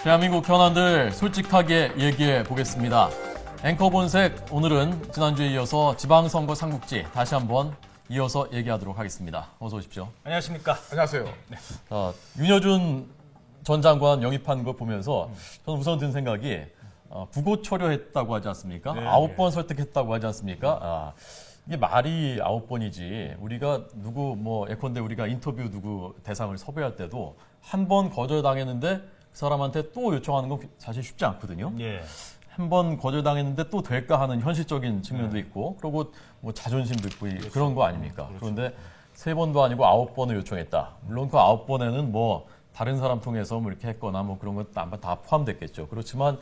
대한민국 현안들 솔직하게 얘기해 보겠습니다. 앵커 본색, 오늘은 지난주에 이어서 지방선거 삼국지 다시 한번 이어서 얘기하도록 하겠습니다. 어서 오십시오. 안녕하십니까. 안녕하세요. 네. 윤여준 전 장관 영입한 거 보면서 저는 우선 든 생각이 부고초려했다고 하지 않습니까? 네. 9번 설득했다고 하지 않습니까? 이게 말이 9번이지 우리가 예컨대 우리가 인터뷰 누구 대상을 섭외할 때도 한 번 거절당했는데 그 사람한테 또 요청하는 건 사실 쉽지 않거든요. 예. 한 번 거절당했는데 또 될까 하는 현실적인 측면도 있고, 그리고 뭐 자존심도 있고 그런 거 아닙니까? 그런데 3번도 아니고 9번을 요청했다. 물론 그 9번에는 뭐 다른 사람 통해서 뭐 이렇게 했거나 뭐 그런 것 아마 다 포함됐겠죠. 그렇지만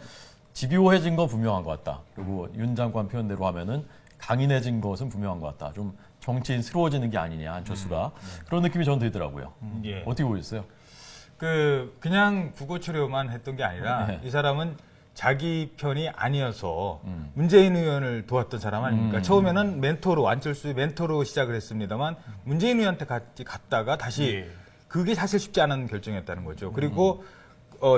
집요해진 건 분명한 것 같다. 그리고 윤 장관 표현대로 하면은 강인해진 것은 분명한 것 같다. 좀 정치인스러워지는 게 아니냐, 안철수가. 그런 느낌이 저는 들더라고요. 예. 어떻게 보셨어요? 그냥 부고초려만 했던 게 아니라 네. 이 사람은 자기 편이 아니어서 문재인 의원을 도왔던 사람 아닙니까? 처음에는 멘토로, 안철수의 멘토로 시작을 했습니다만 문재인 의원한테 같이 갔다가 다시 그게 사실 쉽지 않은 결정이었다는 거죠. 그리고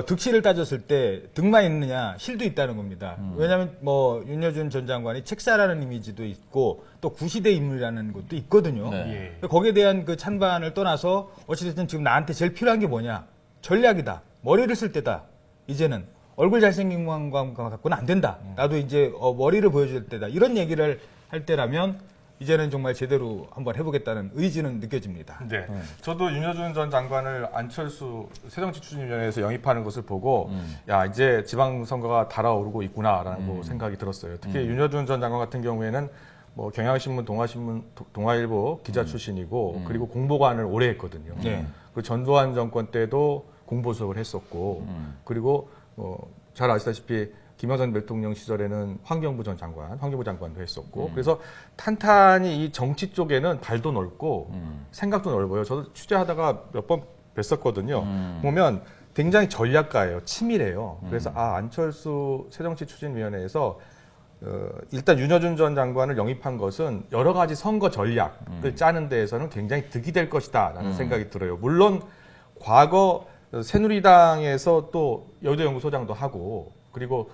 득실을 따졌을 때 득만 있느냐, 실도 있다는 겁니다. 왜냐하면 뭐 윤여준 전 장관이 책사라는 이미지도 있고 또 구시대 인물이라는 것도 있거든요. 네. 거기에 대한 그 찬반을 떠나서 어찌됐든 지금 나한테 제일 필요한 게 뭐냐? 전략이다. 머리를 쓸 때다. 이제는 얼굴 잘생긴 것만 갖고는 안 된다. 나도 이제 머리를 보여줄 때다. 이런 얘기를 할 때라면 이제는 정말 제대로 한번 해보겠다는 의지는 느껴집니다. 네. 저도 윤여준 전 장관을 안철수 새정치추진위원회에서 영입하는 것을 보고 야, 이제 지방선거가 달아오르고 있구나라는 거 생각이 들었어요. 특히 윤여준 전 장관 같은 경우에는 뭐 경향신문, 동아일보 기자 출신이고 그리고 공보관을 오래 했거든요. 네. 그 전두환 정권 때도 공보수석을 했었고 그리고 잘 아시다시피 김영삼 대통령 시절에는 환경부 장관도 했었고 그래서 탄탄히 이 정치 쪽에는 발도 넓고 생각도 넓어요. 저도 취재하다가 몇 번 뵀었거든요. 보면 굉장히 전략가예요. 치밀해요. 그래서 안철수 새정치추진위원회에서 일단 윤여준 전 장관을 영입한 것은 여러 가지 선거 전략을 짜는 데에서는 굉장히 득이 될 것이다라는 생각이 들어요. 물론 과거 새누리당에서 또 여의도연구소장도 하고 그리고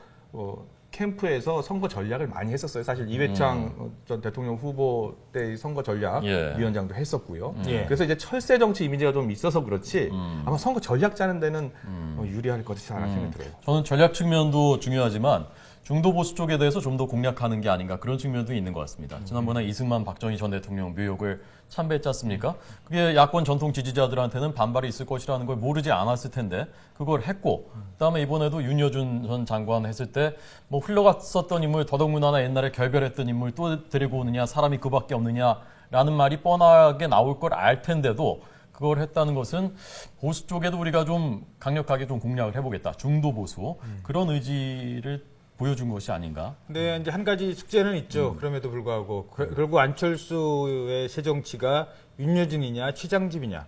캠프에서 선거 전략을 많이 했었어요. 사실 이회창 전 대통령 후보 때의 선거 전략 위원장도 했었고요. 그래서 이제 철새 정치 이미지가 좀 있어서 그렇지 아마 선거 전략 짜는 데는 유리할 것이라는 생각이 들어요. 저는 전략 측면도 중요하지만 중도 보수 쪽에 대해서 좀 더 공략하는 게 아닌가 그런 측면도 있는 것 같습니다. 지난번에 이승만 박정희 전 대통령 묘역을 참배했지 않습니까? 그게 야권 전통 지지자들한테는 반발이 있을 것이라는 걸 모르지 않았을 텐데 그걸 했고 그다음에 이번에도 윤여준 전 장관 했을 때 뭐 흘러갔었던 인물 더더군다나 옛날에 결별했던 인물 또 데리고 오느냐 사람이 그밖에 없느냐라는 말이 뻔하게 나올 걸 알 텐데도 그걸 했다는 것은 보수 쪽에도 우리가 좀 강력하게 좀 공략을 해보겠다. 중도 보수 그런 의지를 보여준 것이 아닌가. 근데 이제 한 가지 숙제는 있죠. 그럼에도 불구하고 결국 안철수의 새 정치가 윤여준이냐 최장집이냐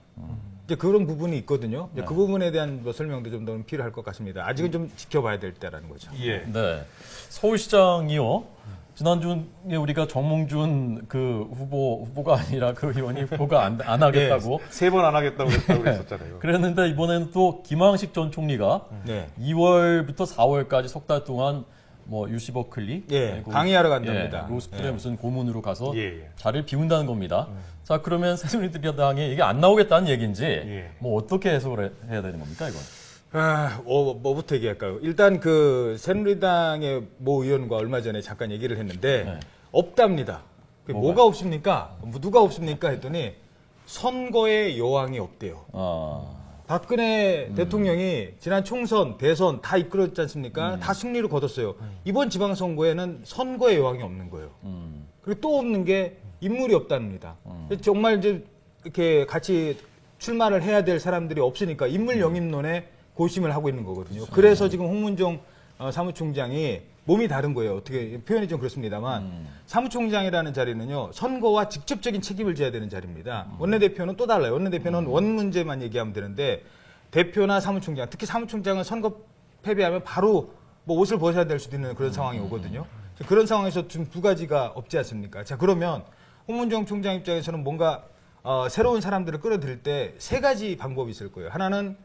이제 그런 부분이 있거든요. 이제 그 부분에 대한 뭐 설명도 좀 더 필요할 것 같습니다. 아직은 좀 지켜봐야 될 때라는 거죠. 예. 네. 서울시장이요. 지난주에 우리가 정몽준 그 후보가 아니라 그 의원이 후보가 안 하겠다고. 3번 안 하겠다고 그랬었잖아요. 그랬는데 이번에는 또 김황식 전 총리가 네. 2월부터 4월까지 석 달 동안 뭐 유시 버클리 강의하러 간답니다. 로스쿨에 무슨 고문으로 가서 예. 자리를 비운다는 겁니다. 자, 그러면 새누리당에 이게 안 나오겠다는 얘기인지 뭐 어떻게 해석을 해야 되는 겁니까, 이건? 뭐부터 얘기할까요? 일단 그 새누리당의 모 의원과 얼마 전에 잠깐 얘기를 했는데 없답니다. 뭐가 없습니까? 누가 없습니까? 했더니 선거의 여왕이 없대요. 박근혜 대통령이 지난 총선, 대선 다 이끌었지 않습니까? 다 승리를 거뒀어요. 이번 지방선거에는 선거의 여왕이 없는 거예요. 그리고 또 없는 게 인물이 없답니다. 정말 이제 이렇게 같이 출마를 해야 될 사람들이 없으니까 인물 영입론에 고심을 하고 있는 거거든요. 그래서 지금 홍문종 사무총장이 몸이 다른 거예요. 어떻게 표현이 좀 그렇습니다만 사무총장이라는 자리는요. 선거와 직접적인 책임을 져야 되는 자리입니다. 원내대표는 또 달라요. 원내대표는 원 문제만 얘기하면 되는데 대표나 사무총장, 특히 사무총장은 선거 패배하면 바로 뭐 옷을 벗어야 될 수도 있는 그런 상황이 오거든요. 그런 상황에서 지금 두 가지가 없지 않습니까? 자, 그러면 홍문종 총장 입장에서는 뭔가 새로운 사람들을 끌어들일 때 세 가지 방법이 있을 거예요. 하나는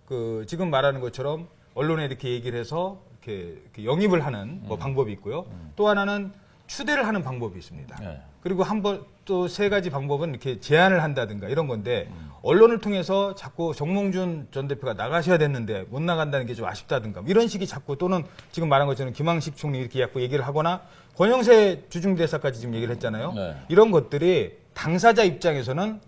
그 지금 말하는 것처럼 언론에 이렇게 얘기를 해서 이렇게 영입을 하는 뭐 방법이 있고요. 또 하나는 추대를 하는 방법이 있습니다. 네. 그리고 한 번 또 세 가지 방법은 이렇게 제안을 한다든가 이런 건데 언론을 통해서 자꾸 정몽준 전 대표가 나가셔야 됐는데 못 나간다는 게 좀 아쉽다든가 이런 식이 자꾸 또는 지금 말한 것처럼 김황식 총리 이렇게 자꾸 얘기를 하거나 권영세 주중대사까지 지금 얘기를 했잖아요. 네. 이런 것들이 당사자 입장에서는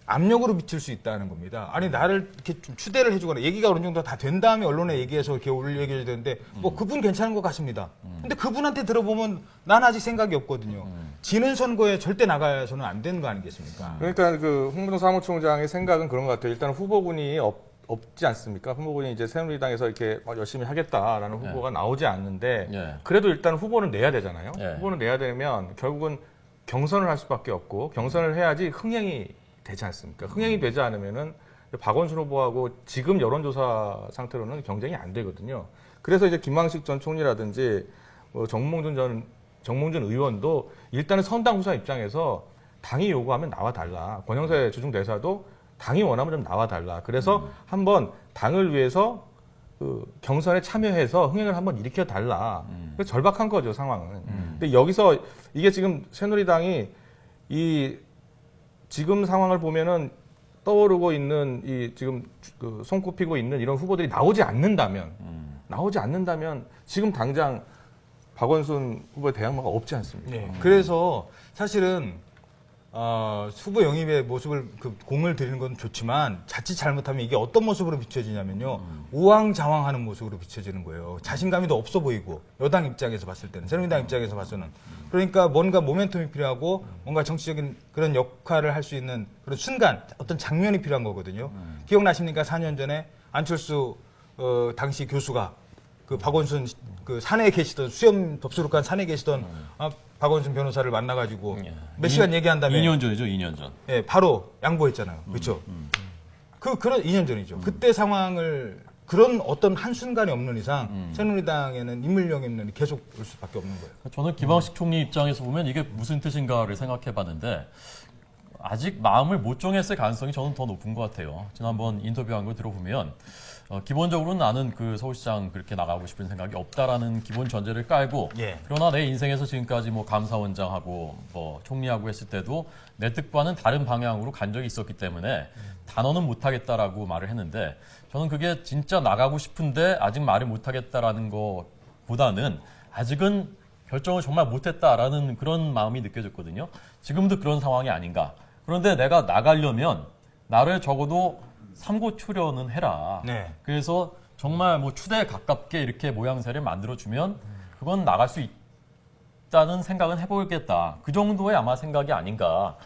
압력으로 미칠 수 있다는 겁니다. 아니 나를 이렇게 좀 추대를 해주거나 얘기가 어느 정도 다 된 다음에 언론에 얘기해서 이렇게 얘기해야 되는데 뭐 그분 괜찮은 것 같습니다. 근데 그분한테 들어보면 난 아직 생각이 없거든요. 지는 선거에 절대 나가서는 안 되는 거 아니겠습니까? 그러니까 그 홍문종 사무총장의 생각은 그런 것 같아요. 일단 후보군이 없지 않습니까? 후보군이 이제 새누리당에서 이렇게 열심히 하겠다라는 후보가 나오지 않는데 예. 그래도 일단 후보는 내야 되잖아요. 예. 후보는 내야 되면 결국은 경선을 할 수밖에 없고 경선을 해야지 흥행이 되지 않습니까? 흥행이 되지 않으면은 박원순 후보하고 지금 여론조사 상태로는 경쟁이 안 되거든요. 그래서 이제 김황식 전 총리라든지 정몽준 의원도 일단은 선당 후사 입장에서 당이 요구하면 나와 달라. 권영세 주중대사도 당이 원하면 좀 나와 달라. 그래서 한번 당을 위해서 그 경선에 참여해서 흥행을 한번 일으켜 달라. 그래서 절박한 거죠, 상황은. 근데 여기서 이게 지금 새누리당이 이 지금 상황을 보면은 떠오르고 있는 이 지금 그 손꼽히고 있는 이런 후보들이 나오지 않는다면 지금 당장 박원순 후보의 대항마가 없지 않습니까? 네. 그래서 사실은 후보 영입의 모습을 공을 들이는 건 좋지만 자칫 잘못하면 이게 어떤 모습으로 비춰지냐면요. 우왕좌왕하는 모습으로 비춰지는 거예요. 자신감이 더 없어 보이고 여당 입장에서 봤을 때는 새누리당 입장에서 봐서는 그러니까 뭔가 모멘텀이 필요하고 뭔가 정치적인 그런 역할을 할 수 있는 그런 순간 어떤 장면이 필요한 거거든요. 기억나십니까? 4년 전에 안철수 당시 교수가 그 박원순 그 산에 계시던 수염 덥수룩한 산에 계시던 박원순 변호사를 만나가지고 몇 시간 얘기한 다음에 2년 전이죠, 2년 전. 예, 바로 양보했잖아요. 그렇죠? 그런 2년 전이죠. 그때 상황을 그런 어떤 한순간이 없는 이상 새누리당에는 인물 영입론이 계속 올 수밖에 없는 거예요. 저는 김황식 총리 입장에서 보면 이게 무슨 뜻인가를 생각해 봤는데 아직 마음을 못 정했을 가능성이 저는 더 높은 것 같아요. 지난번 인터뷰한 걸 들어보면 기본적으로 나는 그 서울시장 그렇게 나가고 싶은 생각이 없다라는 기본 전제를 깔고 예. 그러나 내 인생에서 지금까지 뭐 감사원장하고 뭐 총리하고 했을 때도 내 뜻과는 다른 방향으로 간 적이 있었기 때문에 단언은 못하겠다라고 말을 했는데 저는 그게 진짜 나가고 싶은데 아직 말을 못하겠다라는 것보다는 아직은 결정을 정말 못했다라는 그런 마음이 느껴졌거든요. 지금도 그런 상황이 아닌가. 그런데 내가 나가려면 나를 적어도 삼고초려는 해라. 네. 그래서 정말 뭐 추대에 가깝게 이렇게 모양새를 만들어주면 그건 나갈 수 있다는 생각은 해보겠다. 그 정도의 아마 생각이 아닌가.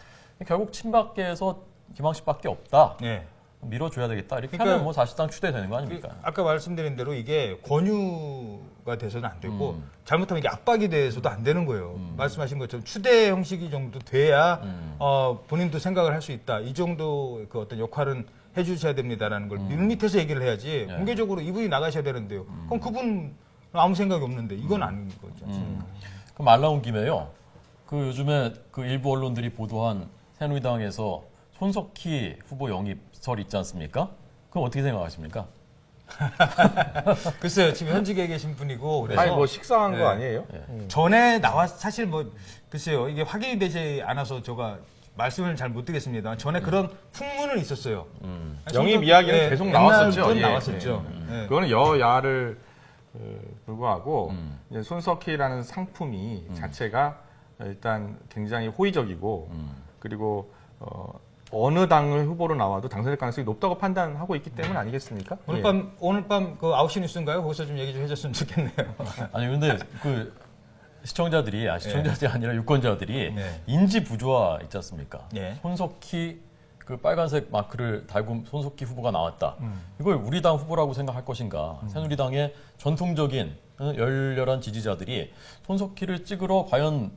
결국 친박계에서 김황식밖에 없다. 네. 밀어줘야 되겠다. 이렇게 그러니까 하면 뭐 사실상 추대되는 거 아닙니까? 아까 말씀드린 대로 이게 권유가 돼서는 안 되고 잘못하면 이게 압박이 돼서도 안 되는 거예요. 말씀하신 것처럼 추대 형식이 정도 돼야 본인도 생각을 할 수 있다. 이 정도 그 어떤 역할은 해주셔야 됩니다라는 걸 밑에서 얘기를 해야지 네. 공개적으로 이분이 나가셔야 되는데요. 그럼 그분 아무 생각이 없는데 이건 아닌 거죠. 그럼 말 나온 김에요. 그 요즘에 그 일부 언론들이 보도한 새누리당에서 손석희 후보 영입설 있지 않습니까? 그럼 어떻게 생각하십니까? 글쎄요, 지금 현직에 계신 분이고 그래서 아니 뭐 식상한 네. 거 아니에요? 전에 사실 뭐 글쎄요 이게 확인이 되지 않아서 제가 말씀을 잘 못 드리겠습니다. 전에 그런 풍문은 있었어요. 영입 이야기는 계속 나왔었죠. 옛날부터 예. 나왔었죠. 예. 그거는 여야를 불구하고 이제 손석희라는 상품이 자체가 일단 굉장히 호의적이고 그리고 어느 당을 후보로 나와도 당선될 가능성이 높다고 판단하고 있기 때문 아니겠습니까? 오늘 밤 그 9시 뉴스인가요? 거기서 좀 얘기 좀 해줬으면 좋겠네요. 아니 근데 그 시청자들이 아니라 유권자들이 네. 인지 부조화 있지 않습니까? 네. 손석희 그 빨간색 마크를 달고 손석희 후보가 나왔다. 이걸 우리 당 후보라고 생각할 것인가? 새누리당의 전통적인 열렬한 지지자들이 손석희를 찍으러 과연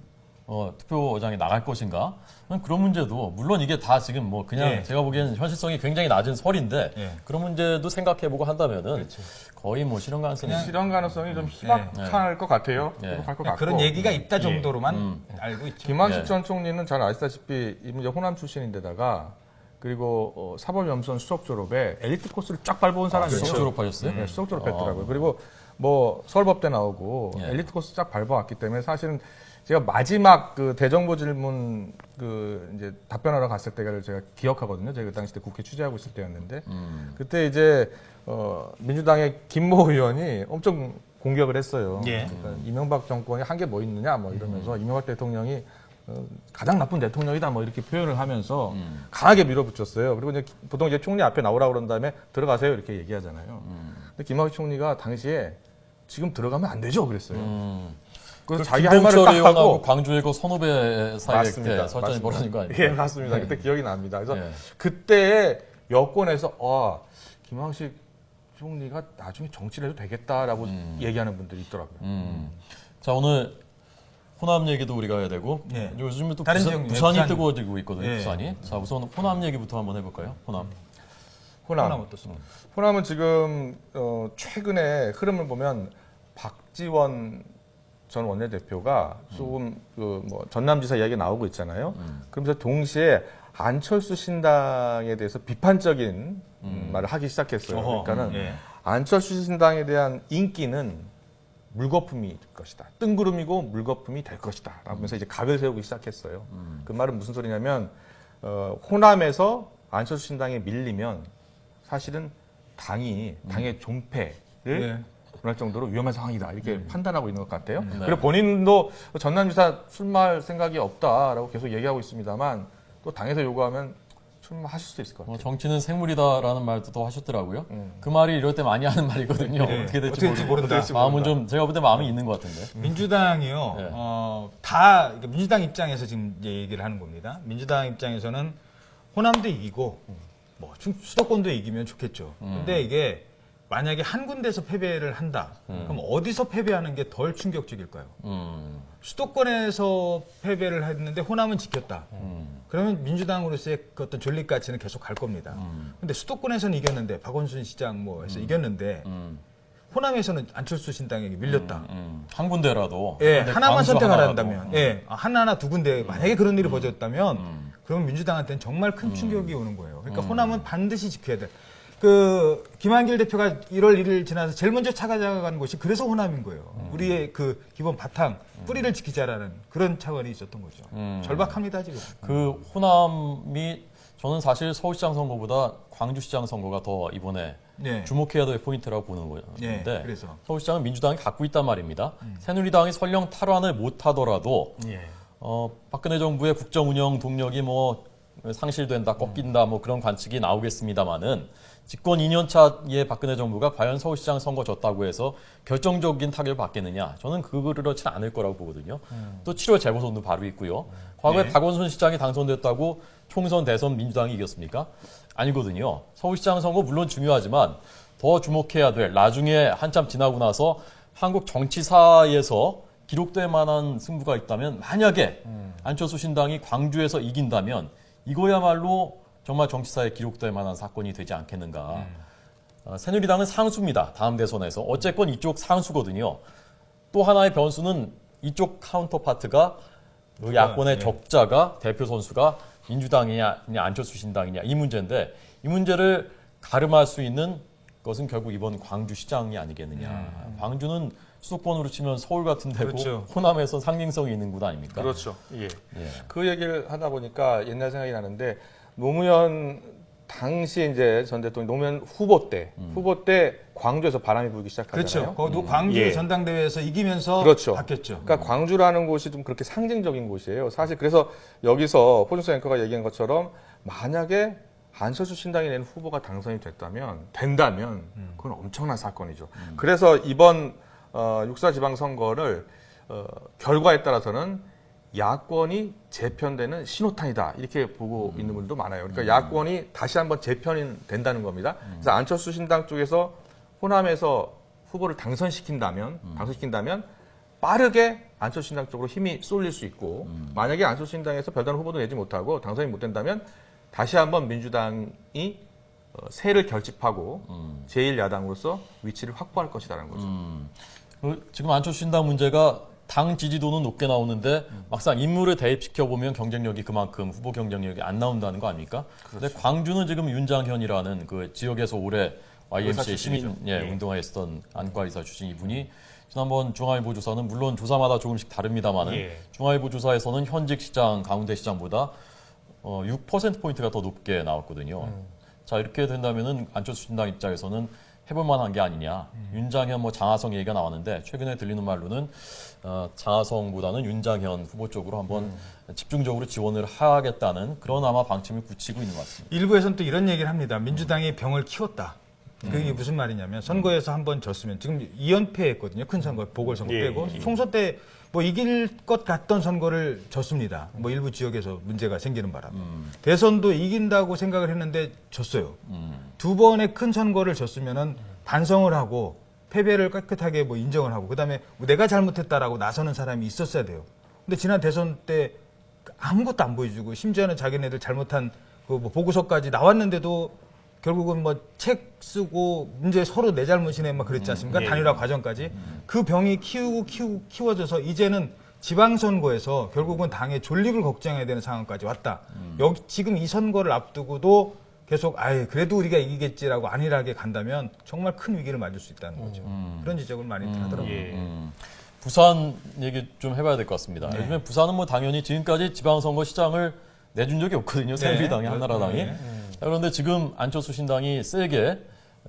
투표장에 나갈 것인가? 그런 문제도 물론 이게 다 지금 뭐 그냥 예. 제가 보기에는 현실성이 굉장히 낮은 설인데 예. 그런 문제도 생각해보고 한다면은 그렇죠. 거의 뭐 실현 가능성이 실현 가능성이 좀 희박할 것 같아요. 예. 희박할 것 그냥 같고. 그런 얘기가 있다 정도로만 알고 있죠. 김한식 예. 전 총리는 잘 아시다시피 이제 호남 출신인데다가 그리고 사법연수원 수석 졸업에 엘리트 코스를 쫙 밟아온 사람이에요. 수석 졸업하셨어요? 네, 수석 졸업했더라고요. 그리고 뭐 서울법대 나오고 예. 엘리트 코스 쫙 밟아왔기 때문에 사실은 제가 마지막 그 대정부 질문 그 이제 답변하러 갔을 때를 제가 기억하거든요. 제가 그 당시 때 국회 취재하고 있을 때였는데 그때 이제 민주당의 김모 의원이 엄청 공격을 했어요. 예. 그러니까 이명박 정권이 한 게 뭐 있느냐 뭐 이러면서 이명박 대통령이 가장 나쁜 대통령이다 뭐 이렇게 표현을 하면서 강하게 밀어붙였어요. 그리고 이제 보통 이제 총리 앞에 나오라 그런 다음에 들어가세요 이렇게 얘기하잖아요. 근데 김학의 총리가 당시에 지금 들어가면 안 되죠 그랬어요. 그래서 자기 할 말을 딱 의원하고 하고 광주의 그 선후배 사이에 맞습니다. 그때 설전이 맞습니다. 벌어진 거 아니에요? 예, 맞습니다. 그때 기억이 납니다. 그래서 예. 그때 여권에서 김학식 총리가 나중에 정치를 해도 되겠다라고 얘기하는 분들이 있더라고요. 자, 오늘 호남 얘기도 우리가 해야 되고 예. 요즘에 또 다른 부산이 지역, 부산이. 뜨거워지고 있거든요. 예. 부산이. 자, 우선 호남 얘기부터 한번 해볼까요? 호남. 호남 어떻습니까? 호남은 지금 최근에 흐름을 보면 박지원 전 원내대표가 조금 뭐 전남지사 이야기 나오고 있잖아요. 그러면서 동시에 안철수 신당에 대해서 비판적인 말을 하기 시작했어요. 어허, 그러니까는 예. 안철수 신당에 대한 인기는 물거품이 될 것이다. 뜬구름이고 물거품이 될 것이다. 라면서 이제 각을 세우기 시작했어요. 그 말은 무슨 소리냐면 호남에서 안철수 신당에 밀리면 사실은 당의 존폐를 네. 할 정도로 위험한 상황이다 이렇게 판단하고 있는 것 같아요. 그리고 본인도 전남지사 출마할 생각이 없다라고 계속 얘기하고 있습니다만 또 당에서 요구하면 출마하실 수도 있을 것 같아요. 정치는 생물이다라는 말도 또 하셨더라고요. 그 말이 이럴 때 많이 하는 말이거든요. 네. 어떻게 될지 어떻게 될지 모른다. 모른다. 마음은 좀 제가 볼 때 마음이 있는 것 같은데. 민주당이요. 네. 다 그러니까 민주당 입장에서 지금 이제 얘기를 하는 겁니다. 민주당 입장에서는 호남도 이기고 뭐 수도권도 이기면 좋겠죠. 근데 이게 만약에 한 군데서 패배를 한다. 그럼 어디서 패배하는 게 덜 충격적일까요? 수도권에서 패배를 했는데 호남은 지켰다. 그러면 민주당으로서의 그 어떤 존립 가치는 계속 갈 겁니다. 근데 수도권에서는 이겼는데 박원순 시장 뭐 해서 이겼는데 호남에서는 안철수 신당에게 밀렸다. 한 군데라도. 예, 근데 하나만 광주 선택하라 하나라도. 한다면, 예, 하나나 두 군데 만약에 그런 일이 벌어졌다면, 그러면 민주당한테는 정말 큰 충격이 오는 거예요. 그러니까 호남은 반드시 지켜야 돼. 그 김한길 대표가 1월 1일 지나서 제일 먼저 찾아간 곳이 그래서 호남인 거예요. 우리의 그 기본 바탕 뿌리를 지키자라는 그런 차원이 있었던 거죠. 절박합니다 지금. 그 호남이 저는 사실 서울시장 선거보다 광주시장 선거가 더 이번에 네. 주목해야 될 포인트라고 보는 네, 건데 그래서. 서울시장은 민주당이 갖고 있단 말입니다. 새누리당이 설령 탈환을 못하더라도 예. 박근혜 정부의 국정 운영 동력이 뭐 상실된다, 꺾인다 뭐 그런 관측이 나오겠습니다만은 집권 2년 차에 박근혜 정부가 과연 서울시장 선거 졌다고 해서 결정적인 타격을 받겠느냐? 저는 그렇지 않을 거라고 보거든요. 또 7월 재보선도 바로 있고요. 과거에 네. 박원순 시장이 당선됐다고 총선, 대선 민주당이 이겼습니까? 아니거든요. 서울시장 선거 물론 중요하지만 더 주목해야 될 나중에 한참 지나고 나서 한국 정치사에서 기록될 만한 승부가 있다면 만약에 안철수 신당이 광주에서 이긴다면 이거야말로 정말 정치사에 기록될 만한 사건이 되지 않겠는가. 새누리당은 상수입니다. 다음 대선에서. 어쨌건 이쪽 상수거든요. 또 하나의 변수는 이쪽 카운터파트가 야권의 예. 적자가 대표 선수가 민주당이냐 안철수 신당이냐 이 문제인데 이 문제를 가름할 수 있는 것은 결국 이번 광주시장이 아니겠느냐. 광주는 수도권으로 치면 서울 같은 데고 그렇죠. 호남에서 상징성이 있는 곳 아닙니까? 그렇죠. 예. 예. 그 얘기를 하다 보니까 옛날 생각이 나는데 노무현 당시 이제 전 대통령 노무현 후보 때 광주에서 바람이 불기 시작하잖아요. 그렇죠. 거기도 광주 예. 전당대회에서 이기면서 그렇죠. 바뀌었죠. 그러니까 광주라는 곳이 좀 그렇게 상징적인 곳이에요. 사실 그래서 여기서 포준수 앵커가 얘기한 것처럼 만약에 안철수 신당이 낸 후보가 당선이 된다면 그건 엄청난 사건이죠. 그래서 이번 6.4 지방선거를 결과에 따라서는 야권이 재편되는 신호탄이다 이렇게 보고 있는 분들도 많아요. 그러니까 야권이 다시 한번 재편이 된다는 겁니다. 그래서 안철수 신당 쪽에서 호남에서 후보를 당선시킨다면 빠르게 안철수 신당 쪽으로 힘이 쏠릴 수 있고 만약에 안철수 신당에서 별다른 후보도 내지 못하고 당선이 못 된다면 다시 한번 민주당이 세를 결집하고 제1야당으로서 위치를 확보할 것이라는 거죠. 지금 안철수 신당 문제가 당 지지도는 높게 나오는데 막상 인물을 대입시켜 보면 경쟁력이 그만큼 후보 경쟁력이 안 나온다는 거 아닙니까? 그런데 광주는 지금 윤장현이라는 그 지역에서 올해 YMCA 시민 운동화했던 안과의사 출신 이분이 지난번 중앙일보 조사는 물론 조사마다 조금씩 다릅니다만은 중앙일보 조사에서는 현직 시장 강훈대 시장보다 6%포인트가 더 높게 나왔거든요. 자, 이렇게 된다면은 안철수 신당 입장에서는 해볼 만한 게 아니냐. 윤장현 장하성 얘기가 나왔는데 최근에 들리는 말로는 장하성보다는 윤장현 후보 쪽으로 한번 집중적으로 지원을 하겠다는 그런 아마 방침을 굳히고 있는 것 같습니다. 일부에서는 또 이런 얘기를 합니다. 민주당이 병을 키웠다. 그게 무슨 말이냐면 선거에서 한 번 졌으면 지금 2연패했거든요. 큰 선거, 보궐선거 빼고 총선 때 이길 것 같던 선거를 졌습니다. 일부 지역에서 문제가 생기는 바람. 대선도 이긴다고 생각을 했는데 졌어요. 두 번의 큰 선거를 졌으면은 반성을 하고 패배를 깨끗하게 인정을 하고 그다음에 내가 잘못했다라고 나서는 사람이 있었어야 돼요. 근데 지난 대선 때 아무것도 안 보여주고 심지어는 자기네들 잘못한 보고서까지 나왔는데도 결국은 책 쓰고 문제 서로 내 잘못이네 그랬지 않습니까? 단일화 과정까지. 그 병이 키워져서 이제는 지방선거에서 결국은 당의 존립을 걱정해야 되는 상황까지 왔다. 지금 이 선거를 앞두고도 계속 그래도 우리가 이기겠지라고 안일하게 간다면 정말 큰 위기를 맞을 수 있다는 거죠. 그런 지적을 많이 하더라고요. 부산 얘기 좀 해봐야 될 것 같습니다. 요즘에 부산은 당연히 지금까지 지방선거 시장을 내준 적이 없거든요. 새누리당이 한나라당이. 그런데 지금 안철수 신당이 세게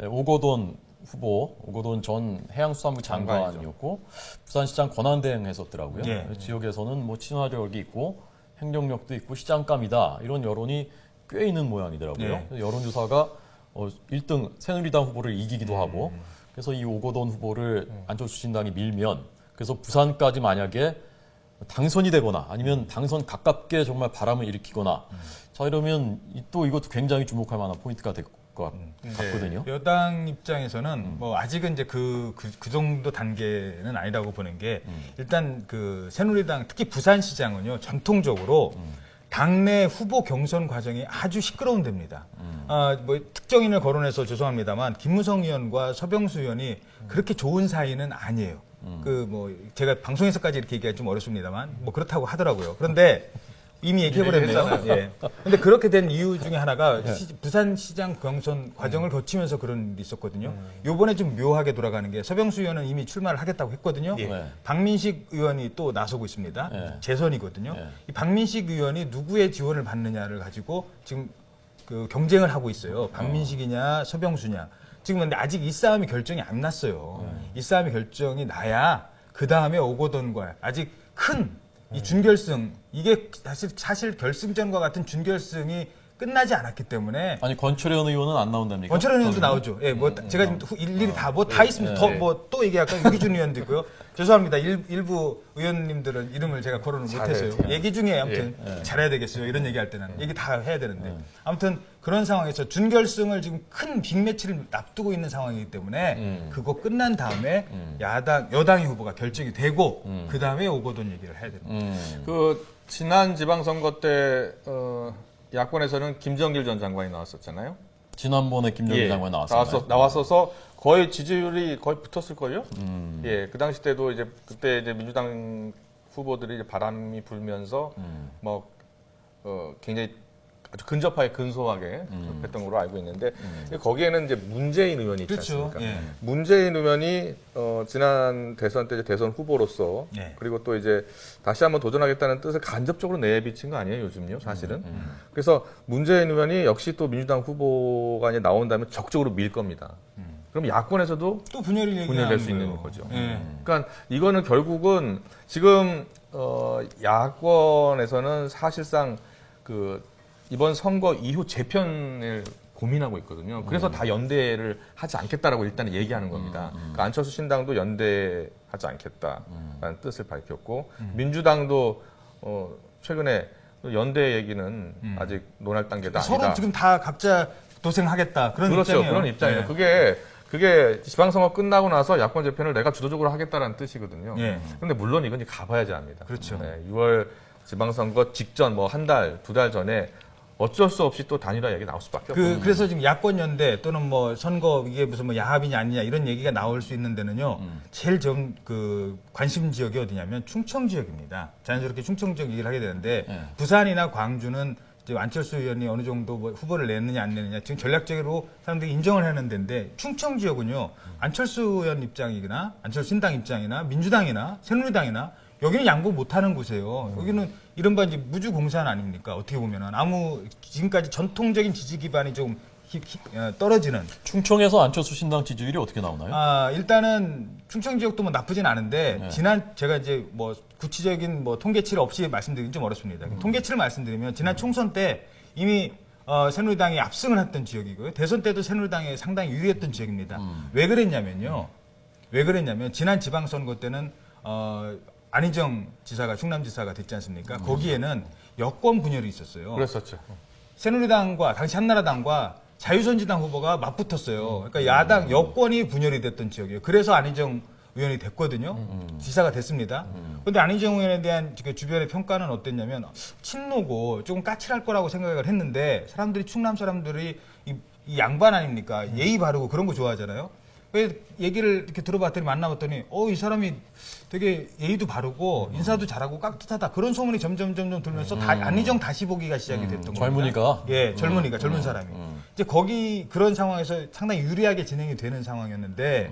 오거돈 후보, 오거돈 전 해양수산부 장관이었고 부산시장 권한대행했었더라고요. 지역에서는 친화력이 있고 행정력도 있고 시장감이다 이런 여론이 꽤 있는 모양이더라고요. 여론조사가 1등 새누리당 후보를 이기기도 하고 그래서 이 오거돈 후보를 안철수 신당이 밀면 그래서 부산까지 만약에 당선이 되거나 아니면 당선 가깝게 정말 바람을 일으키거나 자 이러면 또 이것도 굉장히 주목할 만한 포인트가 될 것 같거든요. 여당 입장에서는 아직은 이제 그 정도 단계는 아니라고 보는 게 일단 새누리당 특히 부산시장은요 전통적으로 당내 후보 경선 과정이 아주 시끄러운 데입니다. 특정인을 거론해서 죄송합니다만 김무성 의원과 서병수 의원이 그렇게 좋은 사이는 아니에요. 제가 방송에서까지 이렇게 얘기하기 좀 어렵습니다만 그렇다고 하더라고요. 그런데 이미 얘기해버렸네요. 근데 그렇게 된 이유 중에 하나가 부산시장 경선 과정을 거치면서 그런 일이 있었거든요. 요번에 좀 묘하게 돌아가는 게 서병수 의원은 이미 출마를 하겠다고 했거든요. 박민식 의원이 또 나서고 있습니다. 재선이거든요. 이 박민식 의원이 누구의 지원을 받느냐를 가지고 지금 경쟁을 하고 있어요. 박민식이냐 서병수냐. 지금 근데 아직 이 싸움이 결정이 안 났어요. 이 싸움이 결정이 나야 그 다음에 오거돈과 아직 큰 이 준결승 이게 사실 결승전과 같은 준결승이 끝나지 않았기 때문에 아니 권철현 의원은 안 나온답니까? 권철현 의원도 나오죠. 제가 지금 일일이 다 있습니다. 또 얘기할까요? 유기준 의원도 있고요. 죄송합니다. 일부 의원님들은 이름을 제가 거론을 못했어요. 얘기 중에 아무튼 잘해야 되겠어요. 이런 얘기할 때는 얘기 다 해야 되는데 아무튼 그런 상황에서 준결승을 지금 큰 빅매치를 앞두고 있는 상황이기 때문에 그거 끝난 다음에 여당의 후보가 결정이 되고 그 다음에 오거돈 얘기를 해야 됩니다. 지난 지방선거 때 야권에서는 김정길 전 장관이 나왔었잖아요. 지난번에 김정일 장관 나왔어서 거의 지지율이 거의 붙었을걸요? 그 당시 때도 그때 민주당 후보들이 바람이 불면서 굉장히 아주 근접하게 근소하게 했던 걸로 알고 있는데 거기에는 문재인 의원이 있지 않습니까? 문재인 의원이 지난 대선 때 대선 후보로서 그리고 또 다시 한번 도전하겠다는 뜻을 간접적으로 내비친 거 아니에요, 요즘요, 사실은. 그래서 문재인 의원이 역시 또 민주당 후보가 나온다면 적극적으로 밀 겁니다. 그럼 야권에서도 또 분열이 될 수 있는 거죠. 그러니까 이거는 결국은 지금 야권에서는 사실상 이번 선거 이후 재편을 고민하고 있거든요. 그래서 다 연대를 하지 않겠다라고 일단 얘기하는 겁니다. 그러니까 안철수 신당도 연대하지 않겠다라는 뜻을 밝혔고 민주당도 최근에 연대 얘기는 아직 논할 단계도 아니다. 서로 지금 다 각자 도생하겠다 그런 그렇죠. 입장이에요. 그런 입장이에요. 그게 그게 지방선거 끝나고 나서 야권 재편을 내가 주도적으로 하겠다라는 뜻이거든요. 예. 근데 물론 이건 이제 가봐야지 압니다. 그렇죠. 네, 6월 지방선거 직전 뭐 한 달, 두 달 전에 어쩔 수 없이 또 단일화 얘기 나올 수밖에 없거든요. 그래서 지금 야권 연대 또는 뭐 선거 이게 무슨 뭐 야합이냐 아니냐 이런 얘기가 나올 수 있는 데는요. 제일 좀 그 관심 지역이 어디냐면 충청 지역입니다. 자연스럽게 충청 지역 얘기를 하게 되는데 네. 부산이나 광주는 이제 안철수 의원이 어느 정도 뭐 후보를 내느냐 안 내느냐 지금 전략적으로 사람들이 인정을 하는 데인데 충청 지역은요. 안철수 의원 입장이나 안철수 신당 입장이나 민주당이나 새누리당이나 여기는 양보 못하는 곳이에요. 여기는 이른바 이제 무주공산 아닙니까? 어떻게 보면은 아무 지금까지 전통적인 지지 기반이 좀 떨어지는. 충청에서 안철수 신당 지지율이 어떻게 나오나요? 일단은 충청 지역도 뭐 나쁘진 않은데 네. 지난 제가 이제 뭐 구체적인 뭐 통계치를 없이 말씀드리긴 좀 어렵습니다. 통계치를 말씀드리면 지난 총선 때 이미 새누리당이 압승을 했던 지역이고요. 대선 때도 새누리당이 상당히 유리했던 지역입니다. 왜 그랬냐면 지난 지방선거 때는 안희정 지사가 충남지사가 됐지 않습니까? 거기에는 여권 분열이 있었어요. 그랬었죠. 새누리당과 당시 한나라당과 자유선진당 후보가 맞붙었어요. 그러니까 야당 여권이 분열이 됐던 지역이에요. 그래서 안희정 의원이 됐거든요. 지사가 됐습니다. 그런데 안희정 의원에 대한 그 주변의 평가는 어땠냐면 친노고 조금 까칠할 거라고 생각을 했는데 사람들이 충남 사람들이 이 양반 아닙니까? 예의 바르고 그런 거 좋아하잖아요. 왜 얘기를 이렇게 들어봤더니 만나봤더니 이 사람이 되게 예의도 바르고 인사도 잘하고 깍듯하다 그런 소문이 점점 들면서 안희정 다시 보기가 시작이 됐던 겁니다. 젊은이가? 예, 젊은이가 젊은 사람이 이제 거기 그런 상황에서 상당히 유리하게 진행이 되는 상황이었는데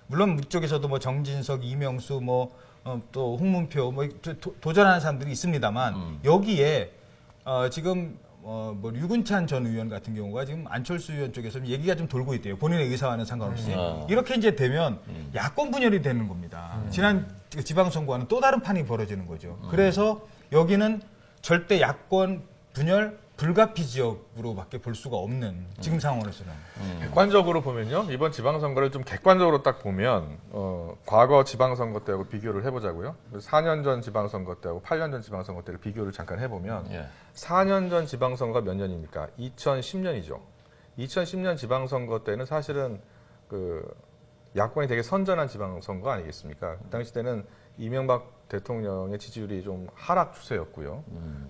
물론 이쪽에서도 뭐 정진석, 이명수 또 홍문표 도전하는 사람들이 있습니다만 여기에 지금 뭐 류근찬 전 의원 같은 경우가 지금 안철수 의원 쪽에서 얘기가 좀 돌고 있대요. 본인의 의사와는 상관없이. 이렇게 이제 되면 야권 분열이 되는 겁니다. 지난 지방선거와는 또 다른 판이 벌어지는 거죠. 그래서 여기는 절대 야권 분열 불가피 지역으로밖에 볼 수가 없는 지금 상황에서는. 객관적으로 보면요. 이번 지방선거를 좀 객관적으로 딱 보면 과거 지방선거 때하고 비교를 해보자고요. 4년 전 지방선거 때하고 8년 전 지방선거 때를 비교를 잠깐 해보면 예. 4년 전 지방선거가 몇 년입니까? 2010년이죠. 2010년 지방선거 때는 사실은 그 야권이 되게 선전한 지방선거 아니겠습니까? 그 당시 때는 이명박 대통령의 지지율이 좀 하락 추세였고요.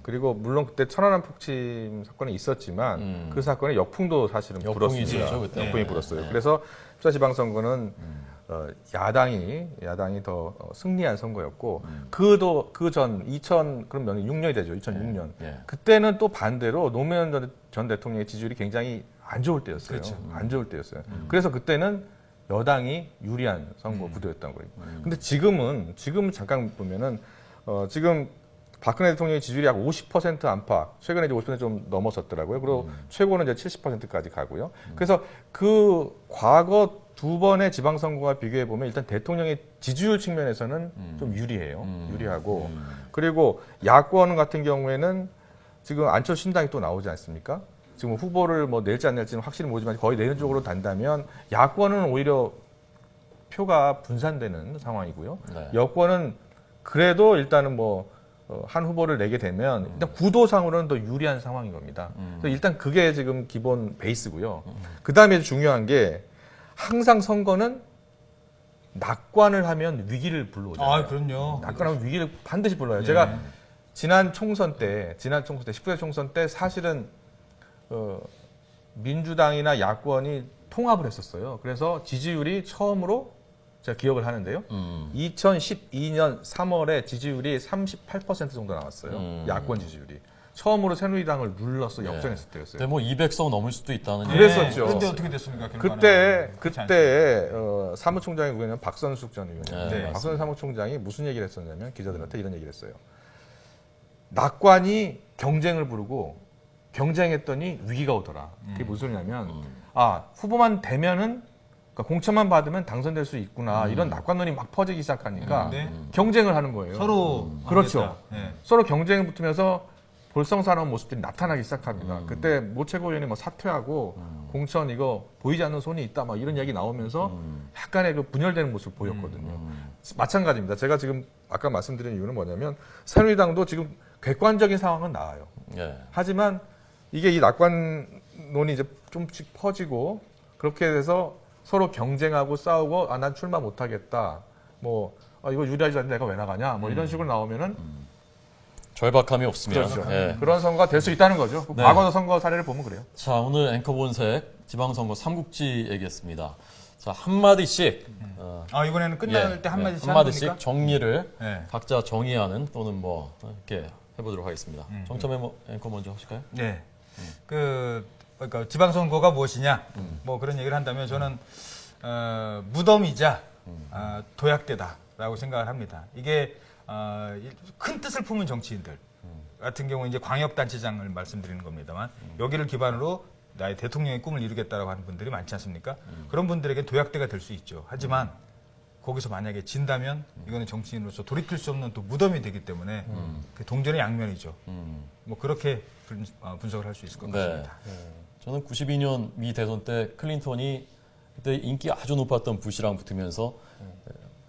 그리고 물론 그때 천안함 폭침 사건이 있었지만 그 사건의 역풍도 사실은 역풍이 불었습니다. 있었죠, 그때. 역풍이 네. 불었어요. 네. 그래서 숫자 지방선거는 야당이 더 승리한 선거였고 그 전 2000 그럼 몇 년? 6년이 되죠. 2006년. 네. 그때는 또 반대로 노무현 전 대통령의 지지율이 굉장히 안 좋을 때였어요. 그렇죠. 안 좋을 때였어요. 그래서 그때는 여당이 유리한 선거 구도였던 거예요. 근데 지금은 잠깐 보면은 지금 박근혜 대통령의 지지율이 약 50% 안팎, 최근에 이제 50%좀 넘어섰더라고요. 그리고 최고는 이제 70%까지 가고요. 그래서 그 과거 두 번의 지방선거와 비교해 보면 일단 대통령의 지지율 측면에서는 좀 유리해요. 유리하고 그리고 야권 같은 경우에는 지금 안철수 신당이 또 나오지 않습니까? 지금 후보를 뭐 낼지 안 낼지는 확실히 모르지만 거의 내는 쪽으로 단다면 야권은 오히려 표가 분산되는 상황이고요. 네. 여권은 그래도 일단은 뭐 한 후보를 내게 되면 일단 구도상으로는 더 유리한 상황인 겁니다. 그래서 일단 그게 지금 기본 베이스고요. 그 다음에 중요한 게 항상 선거는 낙관을 하면 위기를 불러오잖아요. 그럼요. 낙관하면 위기를 반드시 불러요. 예. 제가 지난 총선 때 19대 총선 때 사실은 민주당이나 야권이 통합을 했었어요. 그래서 지지율이 처음으로 제가 기억을 하는데요. 2012년 3월에 지지율이 38% 정도 나왔어요. 야권 지지율이. 처음으로 새누리당을 눌러서 역전했을 때였어요. 근데 뭐 200석 넘을 수도 있다는 그랬었죠. 그런데 어떻게 됐습니까? 결과는? 그때 사무총장이 누구냐면 박선숙 전 의원이었는데 네. 박선숙 사무총장이 무슨 얘기를 했었냐면 기자들한테 이런 얘기를 했어요. 낙관이 경쟁을 부르고 경쟁했더니 위기가 오더라. 그게 무슨 소리냐면 후보만 되면은 그러니까 공천만 받으면 당선될 수 있구나 이런 낙관론이 막 퍼지기 시작하니까 네. 경쟁을 하는 거예요. 서로 그렇죠. 네. 서로 경쟁을 붙으면서 볼썽사나운 모습들이 나타나기 시작합니다. 그때 모 최고위원이 뭐 사퇴하고 공천 이거 보이지 않는 손이 있다 막 이런 이야기 나오면서 약간의 그 분열되는 모습을 보였거든요. 마찬가지입니다. 제가 지금 아까 말씀드린 이유는 뭐냐면 새누리당도 지금 객관적인 상황은 나와요. 예. 하지만 이게 이 낙관론이 이제 좀씩 퍼지고 그렇게 돼서 서로 경쟁하고 싸우고 난 출마 못하겠다. 뭐 이거 유리하지 않는데 내가 왜 나가냐. 뭐 이런 식으로 나오면은 절박함이 없으면. 그렇죠. 예. 그런 선거가 될 수 있다는 거죠. 네. 과거 선거 사례를 보면 그래요. 자, 오늘 앵커 본색 지방선거 삼국지 얘기했습니다. 자, 한마디씩 이번에는 끝날 때 한마디씩 하는 한마디씩 겁니까? 정리를 네. 각자 정의하는 또는 뭐 이렇게 해보도록 하겠습니다. 정점에 앵커 먼저 하실까요? 네. 그러니까 지방선거가 무엇이냐, 뭐 그런 얘기를 한다면 저는 무덤이자 도약대다라고 생각을 합니다. 이게 큰 뜻을 품은 정치인들 같은 경우 이제 광역단체장을 말씀드리는 겁니다만 여기를 기반으로 나의 대통령의 꿈을 이루겠다라고 하는 분들이 많지 않습니까? 그런 분들에게 도약대가 될 수 있죠. 하지만 거기서 만약에 진다면 이거는 정치인으로서 돌이킬 수 없는 또 무덤이 되기 때문에 그 동전의 양면이죠. 뭐 그렇게 분석을 할 수 있을 것 같습니다. 저는 92년 미 대선 때 클린턴이 그때 인기 아주 높았던 부시랑 붙으면서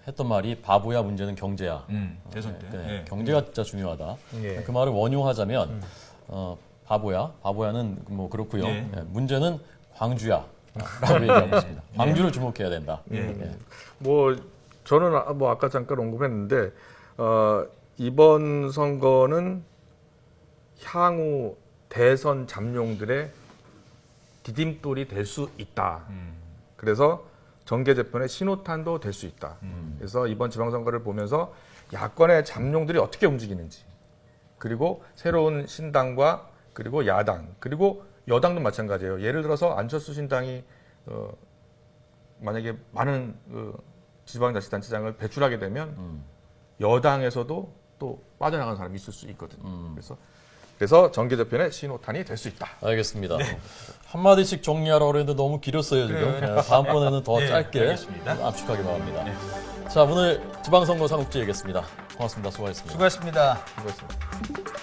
했던 말이 바보야 문제는 경제야. 대선 때. 네, 경제가 진짜 중요하다. 예. 그 말을 원용하자면 바보야는 뭐 그렇고요. 예. 문제는 광주야. 라고 얘기하고 있습니다. 광주를 주목해야 된다. 뭐 저는 뭐 아까 잠깐 언급했는데 이번 선거는 향후 대선 잠룡들의 디딤돌이 될 수 있다. 그래서 정계 재편의 신호탄도 될 수 있다. 그래서 이번 지방선거를 보면서 야권의 잠룡들이 어떻게 움직이는지, 그리고 새로운 신당과 그리고 야당, 그리고 여당도 마찬가지예요. 예를 들어서 안철수 신당이 만약에 많은 지방자치단체장을 배출하게 되면 여당에서도 또 빠져나가는 사람이 있을 수 있거든요. 그래서 정계 재편의 신호탄이 될 수 있다. 알겠습니다. 한마디씩 정리하라고 그랬는데 너무 길었어요, 지금. 네, 다음번에는 더 짧게 알겠습니다. 압축하기 바랍니다. 자, 오늘 지방선거 삼국지 얘기했습니다. 고맙습니다. 수고하셨습니다. 수고하셨습니다. 이거였습니다.